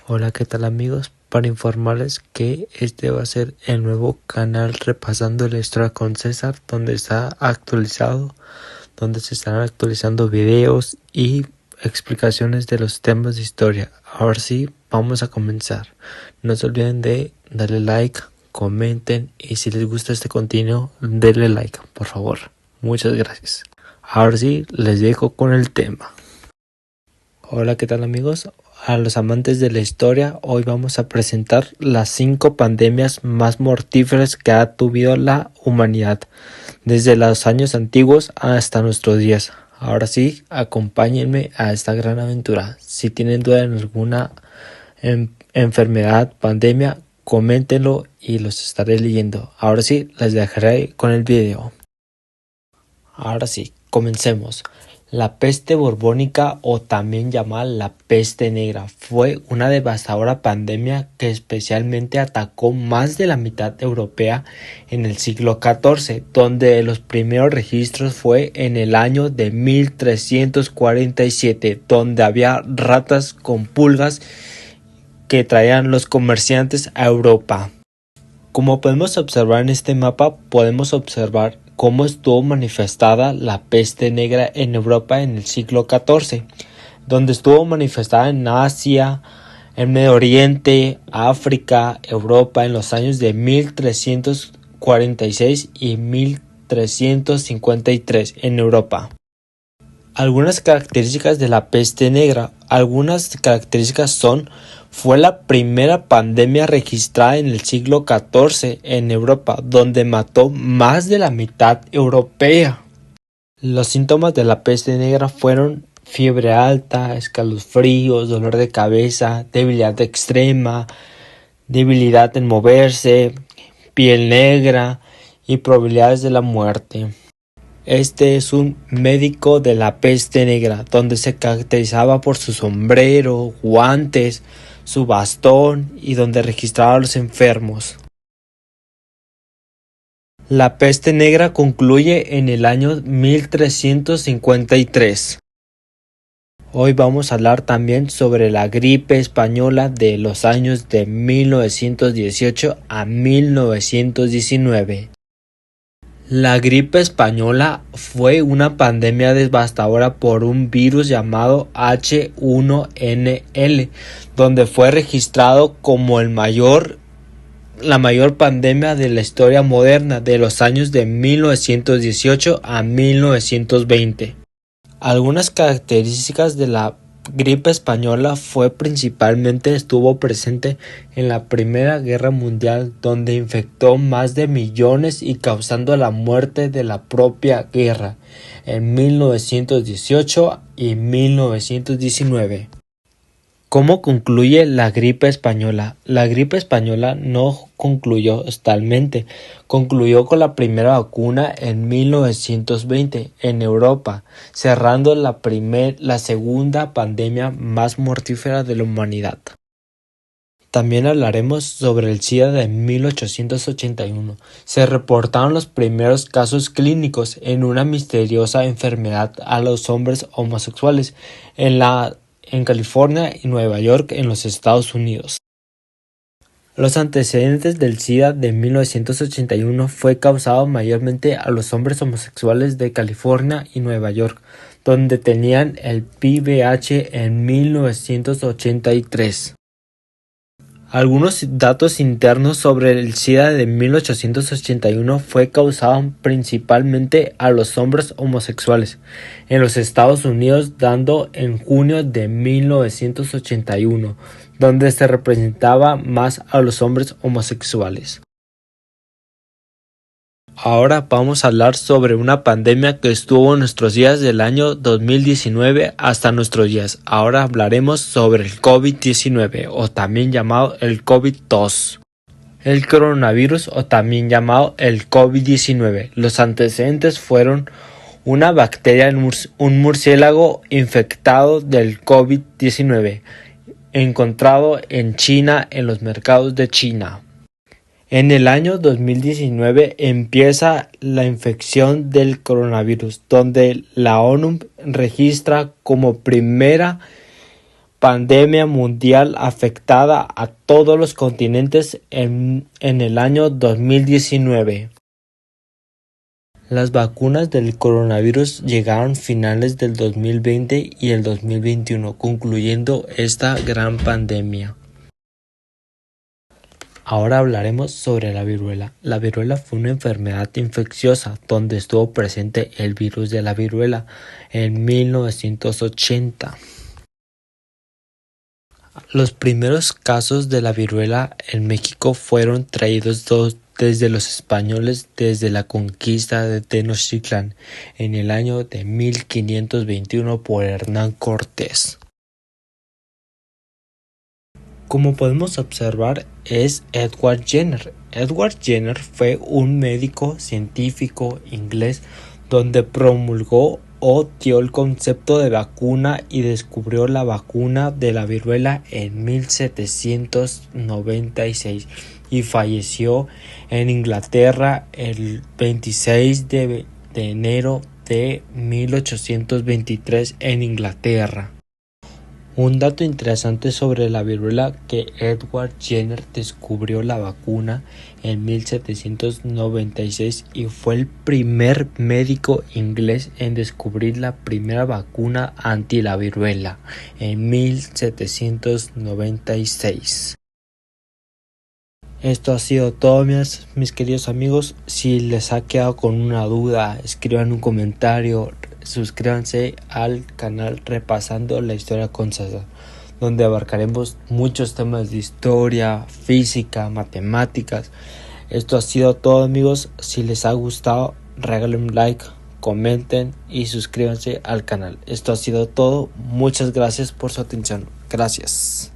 Hola, ¿qué tal amigos? Para informarles que este va a ser el nuevo canal repasando la historia con César, donde se estarán actualizando videos y explicaciones de los temas de historia. Ahora sí, vamos a comenzar. No se olviden de darle like, comenten y si les gusta este contenido, denle like, por favor. Muchas gracias. Ahora sí, les dejo con el tema. Hola, ¿qué tal amigos? A los amantes de la historia, hoy vamos a presentar las 5 pandemias más mortíferas que ha tenido la humanidad, desde los años antiguos hasta nuestros días. Ahora sí, acompáñenme a esta gran aventura. Si tienen duda en alguna enfermedad, pandemia, coméntenlo y los estaré leyendo. Ahora sí, les dejaré con el video. Ahora sí, comencemos. La peste borbónica, o también llamada la peste negra, fue una devastadora pandemia que especialmente atacó más de la mitad europea en el siglo XIV, donde los primeros registros fue en el año de 1347, donde había ratas con pulgas que traían los comerciantes a Europa. Como podemos observar en este mapa, podemos observar cómo estuvo manifestada la peste negra en Europa en el siglo XIV, donde estuvo manifestada en Asia, en Medio Oriente, África, Europa en los años de 1346 y 1353 en Europa. Algunas características de la peste negra. Algunas características fue la primera pandemia registrada en el siglo XIV en Europa, donde mató más de la mitad europea. Los síntomas de la peste negra fueron fiebre alta, escalofríos, dolor de cabeza, debilidad extrema, debilidad en moverse, piel negra y probabilidades de la muerte. Este es un médico de la peste negra, donde se caracterizaba por su sombrero, guantes, su bastón y donde registraba a los enfermos. La peste negra concluye en el año 1353. Hoy vamos a hablar también sobre la gripe española de los años de 1918 a 1919. La gripe española fue una pandemia devastadora por un virus llamado H1N1, donde fue registrado como la mayor pandemia de la historia moderna de los años de 1918 a 1920. Algunas características de la gripe española estuvo presente en la Primera Guerra Mundial, donde infectó más de millones y causando la muerte de la propia guerra en 1918 y 1919. ¿Cómo concluye la gripe española? La gripe española no concluyó totalmente. Concluyó con la primera vacuna en 1920 en Europa, cerrando la segunda pandemia más mortífera de la humanidad. También hablaremos sobre el SIDA de 1881. Se reportaron los primeros casos clínicos en una misteriosa enfermedad a los hombres homosexuales en California y Nueva York en los Estados Unidos. Los antecedentes del SIDA de 1981 fue causado mayormente a los hombres homosexuales de California y Nueva York, donde tenían el VIH en 1983. Algunos datos internos sobre el SIDA de 1881 fue causado principalmente a los hombres homosexuales en los Estados Unidos, dando en junio de 1981, donde se representaba más a los hombres homosexuales. Ahora vamos a hablar sobre una pandemia que estuvo en nuestros días del año 2019 hasta nuestros días. Ahora hablaremos sobre el COVID-19, o también llamado el COVID-2. El coronavirus, o también llamado el COVID-19. Los antecedentes fueron una bacteria en un murciélago infectado del COVID-19, encontrado en China en los mercados de China. En el año 2019 empieza la infección del coronavirus, donde la ONU registra como primera pandemia mundial afectada a todos los continentes en el año 2019. Las vacunas del coronavirus llegaron finales del 2020 y el 2021, concluyendo esta gran pandemia. Ahora hablaremos sobre la viruela. La viruela fue una enfermedad infecciosa donde estuvo presente el virus de la viruela en 1980. Los primeros casos de la viruela en México fueron traídos desde los españoles desde la conquista de Tenochtitlan en el año de 1521 por Hernán Cortés. Como podemos observar, es Edward Jenner. Edward Jenner fue un médico científico inglés donde promulgó o dio el concepto de vacuna y descubrió la vacuna de la viruela en 1796 y falleció en Inglaterra el 26 de enero de 1823 en Inglaterra. Un dato interesante sobre la viruela que Edward Jenner descubrió la vacuna en 1796 y fue el primer médico inglés en descubrir la primera vacuna anti la viruela en 1796. Esto ha sido todo, mis queridos amigos. Si les ha quedado con una duda, escriban un comentario. Suscríbanse al canal Repasando la Historia con César, donde abarcaremos muchos temas de historia, física, matemáticas. Esto ha sido todo, amigos. Si les ha gustado, regalen un like, comenten y suscríbanse al canal. Esto ha sido todo. Muchas gracias por su atención. Gracias.